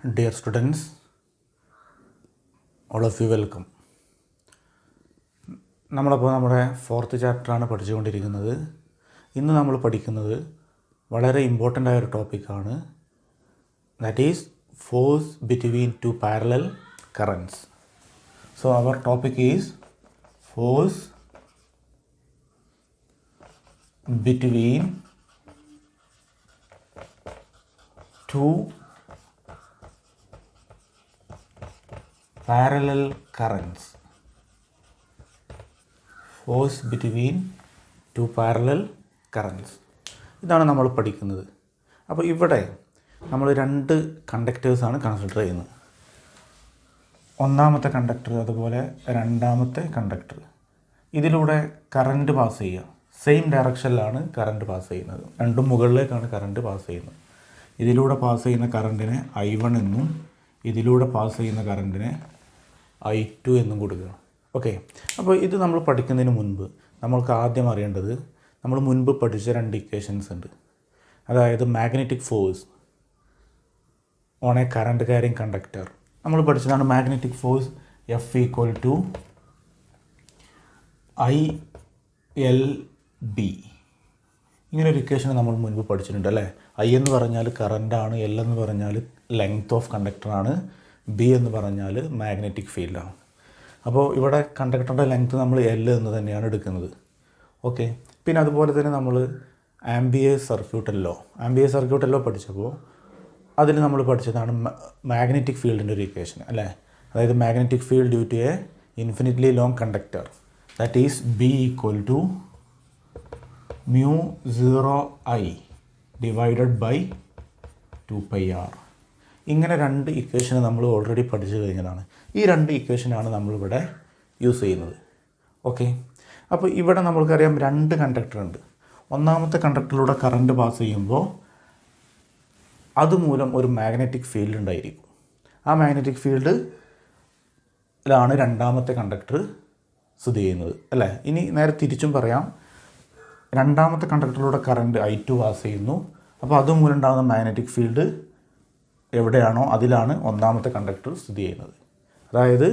Dear students, all of you welcome. നമ്മളപ്പോൾ നമ്മുടെ 4th ചാപ്റ്ററാണ് പഠിച്ചുകൊണ്ടിരിക്കുന്നത്. ഇന്ന് നമ്മൾ പഠിക്കുന്നത് വളരെ ഇമ്പോർട്ടൻ്റ് ആയൊരു ടോപ്പിക്കാണ്. That is force between two parallel currents. So our topic is force between two parallel currents. Force between two parallel currents. ഇതാണ് നമ്മൾ പഠിക്കുന്നത്. അപ്പോൾ ഇവിടെ നമ്മൾ രണ്ട് കണ്ടക്ടേഴ്സാണ് കൺസിഡർ ചെയ്യുന്നത്. ഒന്നാമത്തെ കണ്ടക്ടർ അതുപോലെ രണ്ടാമത്തെ കണ്ടക്ടർ. ഇതിലൂടെ കറണ്ട് പാസ് ചെയ്യുക. സെയിം ഡയറക്ഷനിലാണ് കറണ്ട് പാസ് ചെയ്യുന്നത്. രണ്ടും മുകളിലേക്കാണ് കറണ്ട് പാസ് ചെയ്യുന്നത്. ഇതിലൂടെ പാസ് ചെയ്യുന്ന കറണ്ടിനെ I1 എന്നും ഇതിലൂടെ പാസ് ചെയ്യുന്ന കറണ്ടിനെ I2 എന്നും കൊടുക്കുക. ഓക്കെ, അപ്പോൾ ഇത് നമ്മൾ പഠിക്കുന്നതിന് മുൻപ് നമ്മൾക്ക് ആദ്യം അറിയേണ്ടത് നമ്മൾ മുൻപ് പഠിച്ച രണ്ട് ഇക്വേഷൻസ് ഉണ്ട്. അതായത് magnetic force on A current carrying conductor. നമ്മൾ പഠിച്ചതാണ് മാഗ്നറ്റിക് ഫോഴ്സ് F = ILB. ഇങ്ങനൊരു ഇക്വേഷൻ നമ്മൾ മുൻപ് പഠിച്ചിട്ടുണ്ട് അല്ലേ. I എന്ന് പറഞ്ഞാൽ കറണ്ടാണ്, L എന്ന് പറഞ്ഞാൽ ലെങ്ത് ഓഫ് കണ്ടക്ടറാണ്, B എന്ന് പറഞ്ഞാൽ മാഗ്നറ്റിക് ഫീൽഡാണ്. അപ്പോൾ ഇവിടെ കണ്ടക്ടറിൻ്റെ ലെങ്ത് നമ്മൾ L എന്ന് തന്നെയാണ് എടുക്കുന്നത്. ഓക്കെ, പിന്നെ അതുപോലെ തന്നെ നമ്മൾ ആംബിയേഴ്സ് സർക്യൂട്ട് ലോ പഠിച്ചപ്പോൾ അതിൽ നമ്മൾ പഠിച്ചതാണ് മാഗ്നറ്റിക് ഫീൽഡിൻ്റെ ഒരു ഇക്വേഷൻ അല്ലേ. അതായത് magnetic field due to a infinitely long conductor, that is B = μ0I divided by 2πr. ഇങ്ങനെ രണ്ട് ഇക്വേഷൻ നമ്മൾ ഓൾറെഡി പഠിച്ചു കഴിഞ്ഞതാണ്. ഈ രണ്ട് ഇക്വേഷനാണ് നമ്മളിവിടെ യൂസ് ചെയ്യുന്നത്. ഓക്കെ, അപ്പോൾ ഇവിടെ നമ്മൾക്കറിയാം രണ്ട് കണ്ടക്ടർ ഉണ്ട്. ഒന്നാമത്തെ കണ്ടക്ടറിലൂടെ കറണ്ട് പാസ് ചെയ്യുമ്പോൾ അതുമൂലം ഒരു മാഗ്നറ്റിക് ഫീൽഡ് ഉണ്ടായിരിക്കും. ആ മാഗ്നറ്റിക് ഫീൽഡിലാണ് രണ്ടാമത്തെ കണ്ടക്ടർ സ്ഥിതി ചെയ്യുന്നത് അല്ലേ. ഇനി നേരെ തിരിച്ചും പറയാം, രണ്ടാമത്തെ കണ്ടക്ടറിലൂടെ കറണ്ട് I2 പാസ് ചെയ്യുന്നു. അപ്പോൾ അതുമൂലം ഉണ്ടാകുന്ന മാഗ്നറ്റിക് ഫീൽഡ് എവിടെയാണോ അതിലാണ് ഒന്നാമത്തെ കണ്ടക്ടർ സ്ഥിതി ചെയ്യുന്നത്. അതായത്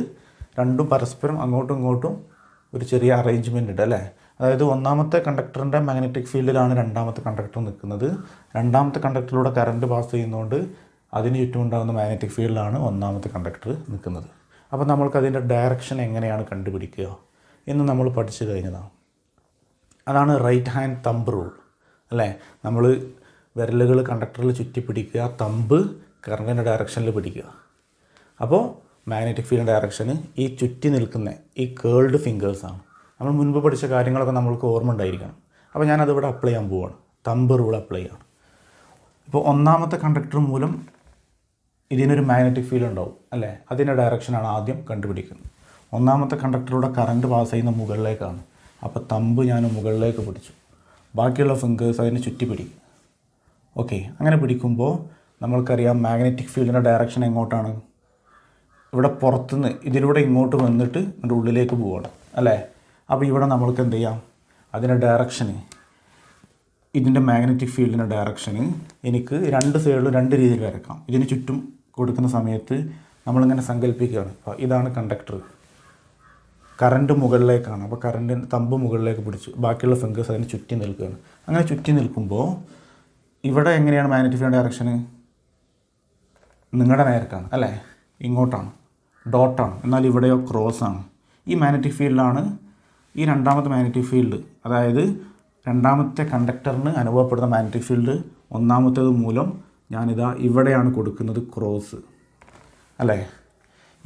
രണ്ടും പരസ്പരം അങ്ങോട്ടും ഇങ്ങോട്ടും ഒരു ചെറിയ അറേഞ്ച്മെൻ്റ് ഉണ്ട് അല്ലേ. അതായത് ഒന്നാമത്തെ കണ്ടക്ടറിൻ്റെ മാഗ്നറ്റിക് ഫീൽഡിലാണ് രണ്ടാമത്തെ കണ്ടക്ടർ നിൽക്കുന്നത്. രണ്ടാമത്തെ കണ്ടക്ടറിലൂടെ കറണ്ട് പാസ് ചെയ്യുന്നതുകൊണ്ട് അതിന് ചുറ്റും ഉണ്ടാകുന്ന മാഗ്നറ്റിക് ഫീൽഡിലാണ് ഒന്നാമത്തെ കണ്ടക്ടർ നിൽക്കുന്നത്. അപ്പോൾ നമ്മൾക്കതിൻ്റെ ഡയറക്ഷൻ എങ്ങനെയാണ് കണ്ടുപിടിക്കുക എന്ന് നമ്മൾ പഠിച്ചു കഴിഞ്ഞതാണ്. അതാണ് റൈറ്റ് ഹാൻഡ് തമ്പ് റൂൾ അല്ലേ. നമ്മൾ വിരലുകൾ കണ്ടക്ടറിൽ ചുറ്റി പിടിക്കുക, തമ്പ് കറണ്ടിൻ്റെ ഡയറക്ഷനിൽ പിടിക്കുക. അപ്പോൾ മാഗ്നറ്റിക് ഫീൽഡിൻ്റെ ഡയറക്ഷന് ഈ ചുറ്റി നിൽക്കുന്ന ഈ കേൾഡ് ഫിംഗേഴ്സാണ്. നമ്മൾ മുൻപ് പഠിച്ച കാര്യങ്ങളൊക്കെ നമ്മൾക്ക് ഓർമ്മ ഉണ്ടായിരിക്കണം. അപ്പോൾ ഞാനതിവിടെ അപ്ലൈ ചെയ്യാൻ പോവുകയാണ്. തമ്പ് റൂൾ അപ്ലൈ ചെയ്യണം. ഇപ്പോൾ ഒന്നാമത്തെ കണ്ടക്ടർ മൂലം ഇതിനൊരു മാഗ്നറ്റിക് ഫീൽഡ് ഉണ്ടാവും അല്ലേ. അതിൻ്റെ ഡയറക്ഷനാണ് ആദ്യം കണ്ടുപിടിക്കുന്നത്. ഒന്നാമത്തെ കണ്ടക്ടറിലൂടെ കറണ്ട് പാസ് ചെയ്യുന്ന മുകളിലേക്കാണ്. അപ്പോൾ തമ്പ് ഞാൻ മുകളിലേക്ക് പിടിച്ചു, ബാക്കിയുള്ള ഫിംഗേഴ്സ് അതിനെ ചുറ്റി പിടിക്കും. ഓക്കെ, അങ്ങനെ പിടിക്കുമ്പോൾ നമ്മൾക്കറിയാം മാഗ്നറ്റിക് ഫീൽഡിൻ്റെ ഡയറക്ഷൻ എങ്ങോട്ടാണ്. ഇവിടെ പുറത്തുനിന്ന് ഇതിലൂടെ ഇങ്ങോട്ട് വന്നിട്ട് അതിൻ്റെ ഉള്ളിലേക്ക് പോവുകയാണ് അല്ലേ. അപ്പോൾ ഇവിടെ നമ്മൾക്ക് എന്ത് ചെയ്യാം, അതിൻ്റെ ഡയറക്ഷന്, ഇതിൻ്റെ മാഗ്നറ്റിക് ഫീൽഡിൻ്റെ ഡയറക്ഷന് എനിക്ക് രണ്ട് സൈഡിലും രണ്ട് രീതിയിൽ വരക്കാം. ഇതിന് ചുറ്റും കൊടുക്കുന്ന സമയത്ത് നമ്മളിങ്ങനെ സങ്കല്പിക്കുകയാണ്. അപ്പോൾ ഇതാണ് കണ്ടക്ടർ, കറണ്ട് മുകളിലേക്കാണ്. അപ്പോൾ കറണ്ടിൻ്റെ തമ്പ് മുകളിലേക്ക് പിടിച്ചു, ബാക്കിയുള്ള ഫിംഗേഴ്സ് അതിന് ചുറ്റി നിൽക്കുകയാണ്. അങ്ങനെ ചുറ്റി നിൽക്കുമ്പോൾ ഇവിടെ എങ്ങനെയാണ് മാഗ്നറ്റിക് ഫീൽഡ് ഡയറക്ഷന്, നിങ്ങളുടെ നേർക്കാണ് അല്ലേ, ഇങ്ങോട്ടാണ്, ഡോട്ടാണ്. എന്നാൽ ഇവിടെയോ ക്രോസാണ്. ഈ മാഗ്നറ്റിക് ഫീൽഡിലാണ് ഈ രണ്ടാമത്തെ മാഗ്നറ്റിക് ഫീൽഡ്, അതായത് രണ്ടാമത്തെ കണ്ടക്ടറിന് അനുഭവപ്പെടുന്ന മാഗ്നറ്റിക് ഫീൽഡ് ഒന്നാമത്തേത് മൂലം ഞാനിതാ ഇവിടെയാണ് കൊടുക്കുന്നത് ക്രോസ് അല്ലേ.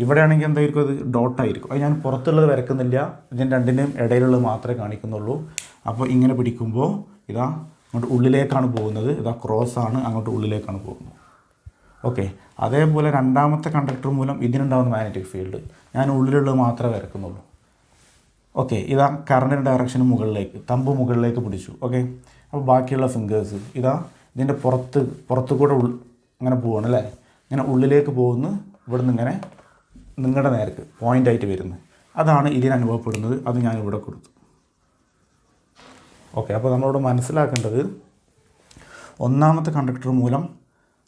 ഇവിടെയാണെങ്കിൽ എന്തായിരിക്കും, അത് ഡോട്ടായിരിക്കും. അത് ഞാൻ പുറത്തുള്ളത് വരക്കുന്നില്ല, ഇതിന് രണ്ടിൻ്റെയും ഇടയിലുള്ളത് മാത്രമേ കാണിക്കുന്നുള്ളൂ. അപ്പോൾ ഇങ്ങനെ പിടിക്കുമ്പോൾ ഇതാ അങ്ങോട്ട് ഉള്ളിലേക്കാണ് പോകുന്നത്, ഇതാ ക്രോസാണ്, അങ്ങോട്ട് ഉള്ളിലേക്കാണ് പോകുന്നത്. ഓക്കെ, അതേപോലെ രണ്ടാമത്തെ കണ്ടക്ടർ മൂലം ഇതിനുണ്ടാകുന്ന മാഗ്നറ്റിക് ഫീൽഡ് ഞാൻ ഉള്ളിലുള്ളത് മാത്രമേ വരക്കുന്നുള്ളൂ. ഓക്കെ, ഇതാ കറണ്ടിൻ്റെ ഡയറക്ഷന് മുകളിലേക്ക്, തമ്പ് മുകളിലേക്ക് പിടിച്ചു. ഓക്കെ, അപ്പോൾ ബാക്കിയുള്ള ഫിംഗേഴ്സ് ഇതാ ഇതിൻ്റെ പുറത്ത് കൂടെ അങ്ങനെ പോവുകയാണ് അല്ലേ. ഇങ്ങനെ ഉള്ളിലേക്ക് പോകുന്നു, ഇവിടുന്ന് ഇങ്ങനെ നിങ്ങളുടെ നേർക്ക് പോയിൻ്റായിട്ട് വരുന്നത്. അതാണ് ഇതിനനുഭവപ്പെടുന്നത്. അത് ഞാനിവിടെ കൊടുത്തു. ഓക്കെ, അപ്പോൾ നമ്മളോട് മനസ്സിലാക്കേണ്ടത് ഒന്നാമത്തെ കണ്ടക്ടർ മൂലം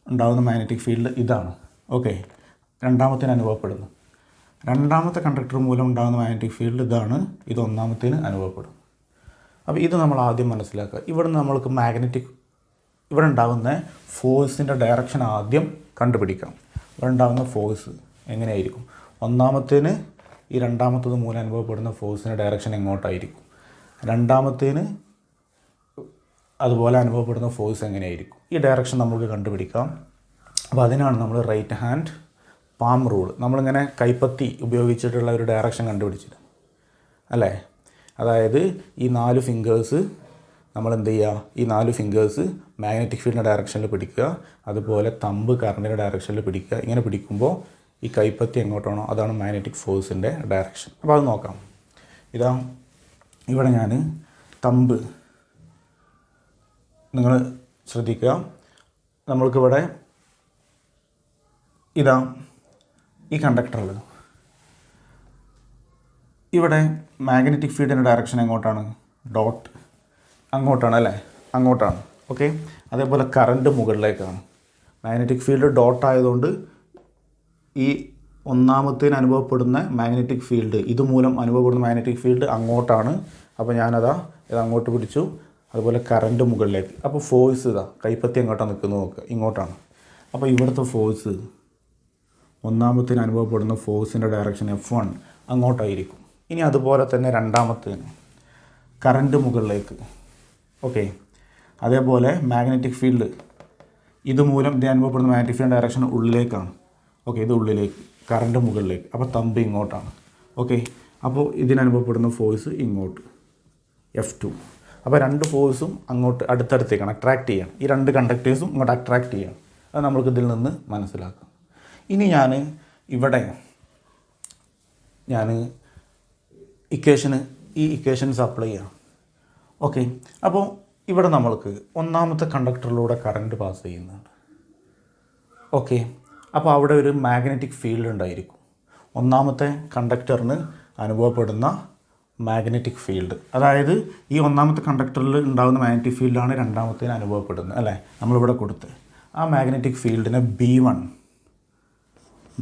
ഉണ്ടാകുന്ന മാഗ്നറ്റിക് ഫീൽഡ് ഇതാണ്. ഓക്കെ, രണ്ടാമത്തേന് അനുഭവപ്പെടുന്നു. രണ്ടാമത്തെ കണ്ടക്ടർ മൂലം ഉണ്ടാകുന്ന മാഗ്നറ്റിക് ഫീൽഡ് ഇതാണ്, ഇത് ഒന്നാമത്തേന് അനുഭവപ്പെടും. അപ്പോൾ ഇത് നമ്മൾ ആദ്യം മനസ്സിലാക്കുക. ഇവിടെ നമ്മൾക്ക് ഇവിടെ ഉണ്ടാകുന്ന ഫോഴ്സിൻ്റെ ഡയറക്ഷൻ ആദ്യം കണ്ടുപിടിക്കാം. ഇവിടെ ഉണ്ടാകുന്ന ഫോഴ്സ് എങ്ങനെയായിരിക്കും? ഒന്നാമത്തേന് ഈ രണ്ടാമത്തത് മൂലം അനുഭവപ്പെടുന്ന ഫോഴ്സിൻ്റെ ഡയറക്ഷൻ എങ്ങോട്ടായിരിക്കും? രണ്ടാമത്തേന് അതുപോലെ അനുഭവപ്പെടുന്ന ഫോഴ്സ് എങ്ങനെയായിരിക്കും? ഈ ഡയറക്ഷൻ നമുക്ക് കണ്ടുപിടിക്കാം. അപ്പോൾ അതിനാണ് നമ്മൾ റൈറ്റ് ഹാൻഡ് പാം റൂൾ, നമ്മളിങ്ങനെ കൈപ്പത്തി ഉപയോഗിച്ചിട്ടുള്ള ഒരു ഡയറക്ഷൻ കണ്ടുപിടിച്ചിട്ട് അല്ലേ. അതായത് ഈ 4 ഫിംഗേഴ്സ് നമ്മൾ എന്ത് ചെയ്യുക, ഈ 4 ഫിംഗേഴ്സ് മാഗ്നറ്റിക് ഫീൽഡിൻ്റെ ഡയറക്ഷനിൽ പിടിക്കുക, അതുപോലെ തമ്പ് കറണ്ടിൻ്റെ ഡയറക്ഷനിൽ പിടിക്കുക. ഇങ്ങനെ പിടിക്കുമ്പോൾ ഈ കൈപ്പത്തി എങ്ങോട്ടാണോ അതാണ് മാഗ്നറ്റിക് ഫോഴ്സിൻ്റെ ഡയറക്ഷൻ. അപ്പോൾ അത് നോക്കാം. ഇതാ ഇവിടെ ഞാൻ തമ്പ്, നിങ്ങൾ ശ്രദ്ധിക്കുക, നമ്മൾക്കിവിടെ ഇതാ ഈ കണ്ടക്ടറിൽ ഇവിടെ മാഗ്നറ്റിക് ഫീൽഡിൻ്റെ ഡയറക്ഷൻ എങ്ങോട്ടാണ്? ഡോട്ട് അങ്ങോട്ടാണ് അല്ലേ, അങ്ങോട്ടാണ്. ഓക്കെ, അതേപോലെ കറണ്ട് മുകളിലേക്കാണ്. മാഗ്നറ്റിക് ഫീൽഡ് ഡോട്ട് ആയതുകൊണ്ട് ഈ ഒന്നാമത്തേന് അനുഭവപ്പെടുന്ന മാഗ്നറ്റിക് ഫീൽഡ്, ഇതുമൂലം അനുഭവപ്പെടുന്ന മാഗ്നറ്റിക് ഫീൽഡ് അങ്ങോട്ടാണ്. അപ്പോൾ ഞാനതാ ഇത് അങ്ങോട്ട് പിടിച്ചു, അതുപോലെ കറണ്ട് മുകളിലേക്ക്. അപ്പോൾ ഫോഴ്സ് ഇതാ കൈപ്പത്തി എങ്ങോട്ടാണ് നിൽക്കുന്നത് നോക്കുക, ഇങ്ങോട്ടാണ്. അപ്പോൾ ഇവിടുത്തെ ഫോഴ്സ്, ഒന്നാമത്തേന് അനുഭവപ്പെടുന്ന ഫോഴ്സിൻ്റെ ഡയറക്ഷൻ F1 അങ്ങോട്ടായിരിക്കും. ഇനി അതുപോലെ തന്നെ രണ്ടാമത്തേന് കറണ്ട് മുകളിലേക്ക്. ഓക്കെ, അതേപോലെ മാഗ്നറ്റിക് ഫീൽഡ് ഇതുമൂലം ഇത് അനുഭവപ്പെടുന്ന മാഗ്നറ്റിക് ഫീൽഡ് ഡയറക്ഷൻ ഉള്ളിലേക്കാണ്. ഓക്കെ, ഇത് ഉള്ളിലേക്ക്, കറണ്ട് മുകളിലേക്ക്. അപ്പോൾ തമ്പ് ഇങ്ങോട്ടാണ്. ഓക്കെ, അപ്പോൾ ഇതിനനുഭവപ്പെടുന്ന ഫോഴ്സ് ഇങ്ങോട്ട് F2. അപ്പോൾ രണ്ട് ഫോഴ്സും അങ്ങോട്ട് അടുത്തടുത്തേക്കാണ് അട്രാക്റ്റ് ചെയ്യണം. ഈ രണ്ട് കണ്ടക്ടേഴ്സും ഇങ്ങോട്ട് അട്രാക്റ്റ് ചെയ്യണം. അത് നമ്മൾക്ക് ഇതിൽ നിന്ന് മനസ്സിലാക്കാം. ഇനി ഞാൻ ഈ ഇക്വേഷൻസ് അപ്ലൈ ചെയ്യാം. ഓക്കെ, അപ്പോൾ ഇവിടെ നമ്മൾക്ക് ഒന്നാമത്തെ കണ്ടക്ടറിലൂടെ കറണ്ട് പാസ് ചെയ്യുന്നുണ്ട്. ഓക്കെ, അപ്പോൾ അവിടെ ഒരു മാഗ്നറ്റിക് ഫീൽഡ് ഉണ്ടായിരിക്കും. ഒന്നാമത്തെ കണ്ടക്ടറിന് അനുഭവപ്പെടുന്ന മാഗ്നറ്റിക് ഫീൽഡ്, അതായത് ഈ ഒന്നാമത്തെ കണ്ടക്ടറിൽ ഉണ്ടാകുന്ന മാഗ്നറ്റിക് ഫീൽഡാണ് രണ്ടാമത്തേന് അനുഭവപ്പെടുന്നത് അല്ലേ, നമ്മളിവിടെ കൊടുത്ത്. ആ മാഗ്നറ്റിക് ഫീൽഡിനെ B1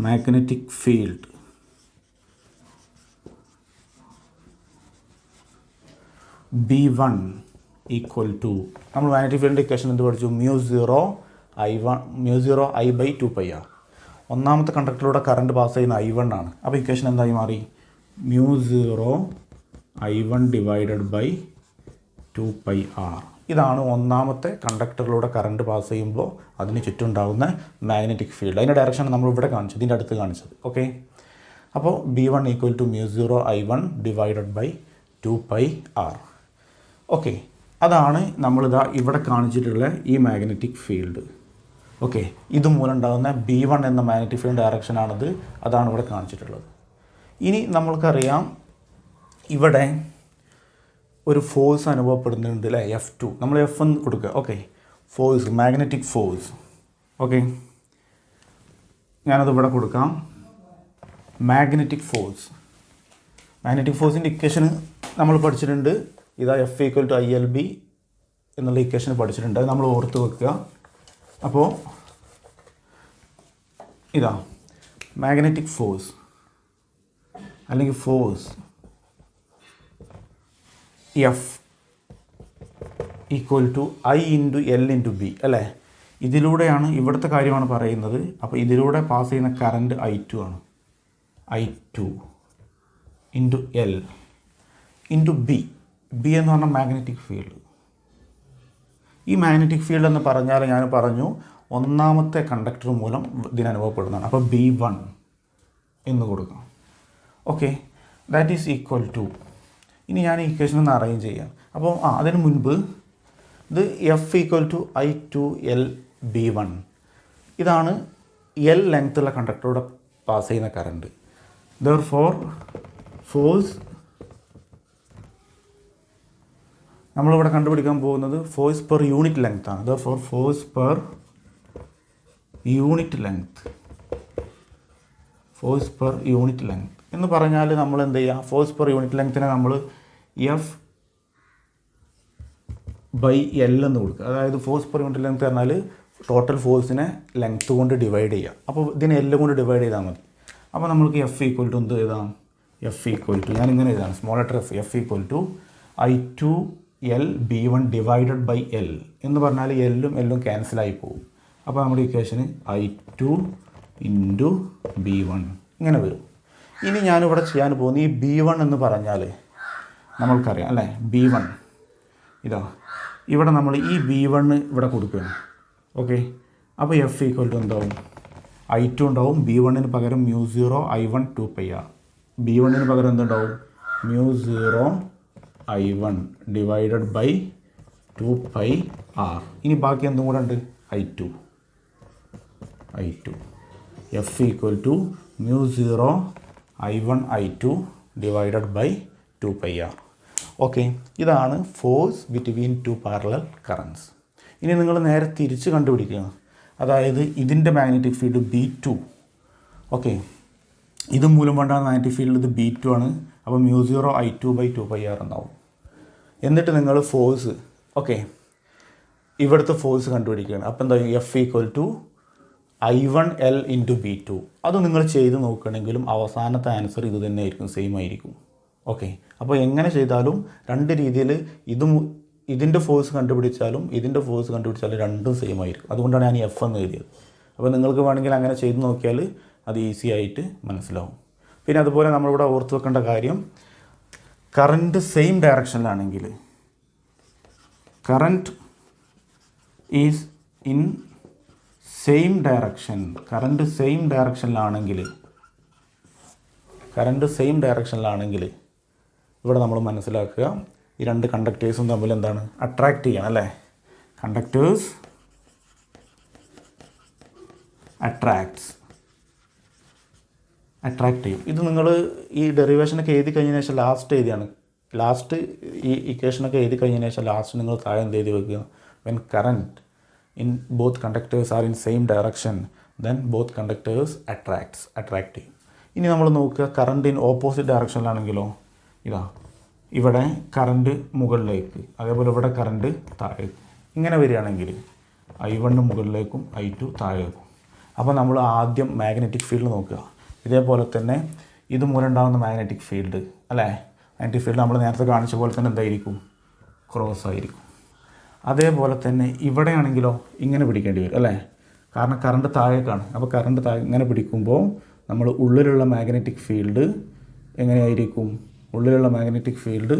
magnetic field B1 equal to, നമ്മൾ മാഗ്നറ്റിക് ഫീൽഡിൻ്റെ ഇക്വേഷൻ എന്ത് പഠിച്ചു? μ0I/2πr. ഒന്നാമത്തെ കണ്ടക്ടറിലൂടെ കറണ്ട് പാസ് ചെയ്യുന്ന I1 ആണ്. അപ്പോൾ ഇക്വേഷൻ എന്തായി മാറി? μ0I1/2πr. ഇതാണ് ഒന്നാമത്തെ കണ്ടക്ടറിലൂടെ കറണ്ട് പാസ് ചെയ്യുമ്പോൾ അതിന് ചുറ്റുണ്ടാകുന്ന മാഗ്നറ്റിക് ഫീൽഡ്. അതിൻ്റെ ഡയറക്ഷൻ നമ്മൾ ഇവിടെ കാണിച്ചത്, ഇതിൻ്റെ അടുത്ത് കാണിച്ചത്. ഓക്കെ, അപ്പോൾ B1 equal to μ0I1/2πr. Okay, അതാണ് നമ്മളിതാ ഇവിടെ കാണിച്ചിട്ടുള്ള ഈ മാഗ്നറ്റിക് ഫീൽഡ്. ഓക്കെ, ഇതുമൂലം ഉണ്ടാകുന്ന B1 എന്ന മാഗ്നറ്റിക് ഫീൽഡ് ഡയറക്ഷനാണിത്, അതാണ് ഇവിടെ കാണിച്ചിട്ടുള്ളത്. ഇനി നമ്മൾക്കറിയാം ഇവിടെ ഒരു ഫോഴ്സ് അനുഭവപ്പെടുന്നുണ്ട് അല്ലേ, F2. നമ്മൾ F1 കൊടുക്കുക. Okay, force, magnetic force. Okay, ഞാനത് ഇവിടെ കൊടുക്കാം. മാഗ്നറ്റിക് ഫോഴ്സിൻ്റെ ഇക്വേഷൻ നമ്മൾ പഠിച്ചിട്ടുണ്ട്. ഇതാ F ഈക്വൽ ടു ILB എന്നുള്ള ഇക്വേഷൻ പഠിച്ചിട്ടുണ്ട്, അത് നമ്മൾ ഓർത്ത് വെക്കുക. അപ്പോൾ ഇതാ മാഗ്നറ്റിക് ഫോഴ്സ് അല്ലെങ്കിൽ force F equal to I/L/B അല്ലേ. ഇതിലൂടെയാണ്, ഇവിടുത്തെ കാര്യമാണ് പറയുന്നത്. അപ്പോൾ ഇതിലൂടെ പാസ് ചെയ്യുന്ന കറണ്ട് I2 ആണ്. I2 into L into B എന്ന് പറഞ്ഞാൽ മാഗ്നറ്റിക് ഫീൽഡ്. ഈ മാഗ്നറ്റിക് ഫീൽഡ് എന്ന് പറഞ്ഞാൽ ഞാൻ പറഞ്ഞു ഒന്നാമത്തെ കണ്ടക്ടർ മൂലം ഇതിനനുഭവപ്പെടുന്നതാണ്. അപ്പോൾ B1 എന്ന് കൊടുക്കാം. Okay, that is equal to, ഇനി ഞാൻ ഈ ഇക്വേഷൻ ഒന്ന് അറേഞ്ച് ചെയ്യാം. അപ്പോൾ അതിന് മുൻപ് ഇത് F ഈക്വൽ ടു I2LB1. ഇതാണ് L ലെങ്ത്തുള്ള കണ്ടക്ടറിലൂടെ പാസ് ചെയ്യുന്ന കറണ്ട്. Therefore ഫോഴ്സ് നമ്മളിവിടെ കണ്ടുപിടിക്കാൻ പോകുന്നത് ഫോഴ്സ് പെർ യൂണിറ്റ് ലെങ്ത് ആണ്. Therefore force per unit length എന്ന് പറഞ്ഞാൽ നമ്മൾ എന്ത് ചെയ്യുക, ഫോഴ്സ് പെർ യൂണിറ്റ് ലെങ്ത്തിനെ നമ്മൾ F/L എന്ന് കൊടുക്കുക. അതായത് ഫോഴ്സ് പെർ യൂണിറ്റ് ലെങ്ത് പറഞ്ഞാൽ ടോട്ടൽ ഫോഴ്സിനെ ലെങ്ത്ത് കൊണ്ട് ഡിവൈഡ് ചെയ്യുക. അപ്പോൾ ഇതിനെ എല്ലാം കൊണ്ട് ഡിവൈഡ് ചെയ്താൽ മതി. അപ്പോൾ നമ്മൾക്ക് എഫ് ഈക്വൽ ടു എന്ത് എഴുതാം? എഫ് ഈക്വൽ ടു ഞാനിങ്ങനെ എഴുതാം, small letter f equal to I2L B1 divided by l എന്ന് പറഞ്ഞാൽ എല്ലും ക്യാൻസലായി പോകും. അപ്പോൾ നമ്മുടെ ഇക്വേഷന് I2 ഇൻറ്റു B1 ഇങ്ങനെ വരും. ഇനി ഞാനിവിടെ ചെയ്യാൻ പോകുന്ന ഈ B1 എന്ന് പറഞ്ഞാൽ നമ്മൾക്കറിയാം അല്ലേ, B1 ഇതാ ഇവിടെ നമ്മൾ ഈ B1 ഇവിടെ കൊടുക്കുകയാണ്. ഓക്കെ, അപ്പോൾ എഫ് ഈക്വൽ ടു എന്താവും? I2 ഉണ്ടാവും, B1 പകരം μ0 I1 2πr. B1 പകരം എന്തുണ്ടാവും? μ0 I1 ഡിവൈഡഡ് ബൈ 2πr. ഇനി ബാക്കി എന്തും കൂടെ ഉണ്ട്? I2 F equal to μ0 I1 I2 divided by 2πr. Okay, ഇതാണ് force between two parallel currents. ഇനി നിങ്ങൾ നേരെ തിരിച്ച് കണ്ടുപിടിക്കുക. അതായത് ഇതിൻ്റെ മാഗ്നറ്റിക് ഫീൽഡ് B2. ഓക്കെ, ഇത് മൂലം കൊണ്ടാണ് മാഗ്നറ്റിക് ഫീൽഡ്, ഇത് B2 ആണ്. അപ്പോൾ μ0 I2 ബൈ 2πr എന്നാവും. എന്നിട്ട് നിങ്ങൾ ഫോഴ്സ് ഇവിടുത്തെ ഫോഴ്സ് കണ്ടുപിടിക്കുകയാണ്. അപ്പോൾ എന്താ? F equal to I1L into B2. അത് നിങ്ങൾ ചെയ്ത് നോക്കുകയാണെങ്കിലും അവസാനത്തെ ആൻസർ ഇത് തന്നെ ആയിരിക്കും, സെയിം ആയിരിക്കും. ഓക്കെ, അപ്പോൾ എങ്ങനെ ചെയ്താലും രണ്ട് രീതിയിൽ ഇതിൻ്റെ ഫോഴ്സ് കണ്ടുപിടിച്ചാലും ഇതിൻ്റെ ഫോഴ്സ് കണ്ടുപിടിച്ചാലും രണ്ടും സെയിം ആയിരിക്കും. അതുകൊണ്ടാണ് ഞാൻ എഫ് എന്ന് എഴുതിയത്. അപ്പോൾ നിങ്ങൾക്ക് വേണമെങ്കിൽ അങ്ങനെ ചെയ്ത് നോക്കിയാൽ അത് ഈസി ആയിട്ട് മനസ്സിലാവും. പിന്നെ അതുപോലെ നമ്മളിവിടെ ഓർത്ത് വെക്കേണ്ട കാര്യം, കറൻറ്റ് സെയിം ഡയറക്ഷനിലാണെങ്കിൽ, current is in same direction, current same ഡയറക്ഷനിലാണെങ്കിൽ ഇവിടെ നമ്മൾ മനസ്സിലാക്കുക, ഈ രണ്ട് കണ്ടക്ടേഴ്സും തമ്മിൽ എന്താണ്? അട്രാക്റ്റ് ചെയ്യണം അല്ലേ? കണ്ടക്ടേഴ്സ് അട്രാക്റ്റ് ചെയ്യും. ഇത് നിങ്ങൾ ഈ ഡെറിവേഷനൊക്കെ എഴുതി കഴിഞ്ഞതിന് ശേഷം ലാസ്റ്റ് ഈ ഇക്വേഷനൊക്കെ എഴുതി കഴിഞ്ഞതിന് ശേഷം ലാസ്റ്റ് നിങ്ങൾ താഴെ എന്ത് എഴുതി വെക്കുക? When current in both conductors are in same direction, then both conductors attract ചെയ്യും. ഇനി നമ്മൾ നോക്കുക, കറണ്ട് ഇൻ ഓപ്പോസിറ്റ് ഡയറക്ഷനിലാണെങ്കിലോ, ഇവിടെ കറണ്ട് മുകളിലേക്ക്, അതേപോലെ ഇവിടെ കറണ്ട് താഴേക്ക്, ഇങ്ങനെ വരികയാണെങ്കിൽ I1 മുകളിലേക്കും I2 താഴേക്കും. അപ്പോൾ നമ്മൾ ആദ്യം മാഗ്നറ്റിക് ഫീൽഡ് നോക്കുക. ഇതേപോലെ തന്നെ ഇത് മൂലം ഉണ്ടാകുന്ന മാഗ്നറ്റിക് ഫീൽഡ് അല്ലേ, മാഗ്നറ്റിക് ഫീൽഡ് നമ്മൾ നേരത്തെ കാണിച്ച പോലെ തന്നെ എന്തായിരിക്കും? ക്രോസ് ആയിരിക്കും. അതേപോലെ തന്നെ ഇവിടെയാണെങ്കിലോ ഇങ്ങനെ പിടിക്കേണ്ടി വരും അല്ലേ, കാരണം കറണ്ട് താഴേക്കാണ്. അപ്പോൾ കറണ്ട് ഇങ്ങനെ പിടിക്കുമ്പോൾ നമ്മൾ ഉള്ളിലുള്ള മാഗ്നറ്റിക് ഫീൽഡ് എങ്ങനെയായിരിക്കും? ഉള്ളിലുള്ള മാഗ്നറ്റിക് ഫീൽഡ്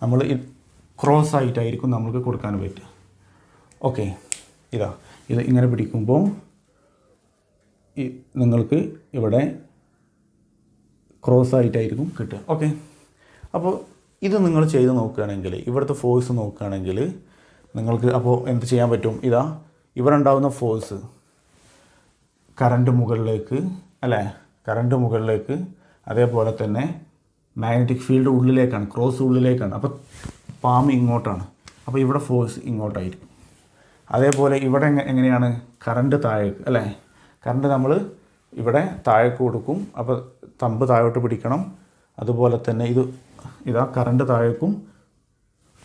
നമ്മൾ ക്രോസ് ആയിട്ടായിരിക്കും നമുക്ക് കൊടുക്കാൻ പറ്റുക. ഓക്കെ, ഇത് ഇങ്ങനെ പിടിക്കുമ്പോൾ നിങ്ങൾക്ക് ഇവിടെ ക്രോസ് ആയിട്ടായിരിക്കും കിട്ടുക. ഓക്കെ, അപ്പോൾ ഇത് നിങ്ങൾ ചെയ്ത് നോക്കുകയാണെങ്കിൽ, ഇവിടുത്തെ ഫോഴ്സ് നോക്കുകയാണെങ്കിൽ നിങ്ങൾക്ക് അപ്പോൾ എന്ത് ചെയ്യാൻ പറ്റും? ഇവിടെ ഉണ്ടാകുന്ന ഫോഴ്സ് കറണ്ട് മുകളിലേക്ക് അല്ലേ, കറണ്ട് മുകളിലേക്ക്, അതേപോലെ തന്നെ മാഗ്നറ്റിക് ഫീൽഡ് ഉള്ളിലേക്കാണ്, ക്രോസ് ഉള്ളിലേക്കാണ്. അപ്പോൾ പാം ഇങ്ങോട്ടാണ്, അപ്പോൾ ഇവിടെ ഫോഴ്സ് ഇങ്ങോട്ടായിരിക്കും. അതേപോലെ ഇവിടെ എങ്ങനെയാണ്? കറണ്ട് താഴേക്ക് അല്ലേ, കറണ്ട് നമ്മൾ ഇവിടെ താഴേക്ക് കൊടുക്കും. അപ്പോൾ തമ്പ് താഴോട്ട് പിടിക്കണം. അതുപോലെ തന്നെ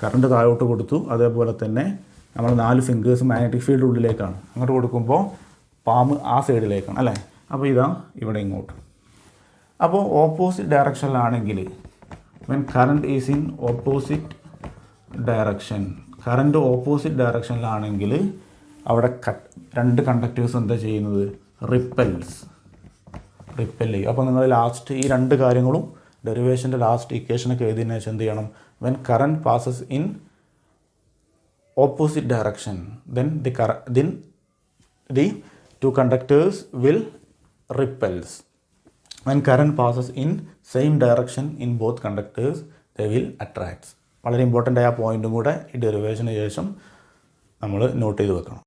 കറണ്ട് താഴോട്ട് കൊടുത്തു. അതേപോലെ തന്നെ നമ്മൾ 4 ഫിംഗേഴ്സ് മാഗ്നറ്റിക് ഫീൽഡ് ഉള്ളിലേക്കാണ്, അങ്ങോട്ട് കൊടുക്കുമ്പോൾ പാമ്പ് ആ സൈഡിലേക്കാണ് അല്ലേ. അപ്പോൾ ഇവിടെ ഇങ്ങോട്ട്. അപ്പോൾ ഓപ്പോസിറ്റ് ഡയറക്ഷനിലാണെങ്കിൽ, when current is in opposite ഡയറക്ഷനിലാണെങ്കിൽ അവിടെ രണ്ട് കണ്ടക്ടേഴ്സ് എന്താ ചെയ്യുന്നത്? റിപ്പൽ ചെയ്യും. അപ്പോൾ നിങ്ങൾ ലാസ്റ്റ് ഈ രണ്ട് കാര്യങ്ങളും ഡെറിവേഷൻ്റെ ലാസ്റ്റ് ഇക്വേഷനൊക്കെ എഴുതിയതിനു ശേഷം എന്ത് ചെയ്യണം? When current passes in opposite direction, then the two conductors will repels. When current passes in same direction in both conductors, they will attract. വളരെ ഇമ്പോർട്ടൻ്റ് ആയ പോയിൻറ്റും കൂടെ ഈ ഡെറിവേഷന് ശേഷം നമ്മൾ നോട്ട് ചെയ്ത് വെക്കണം.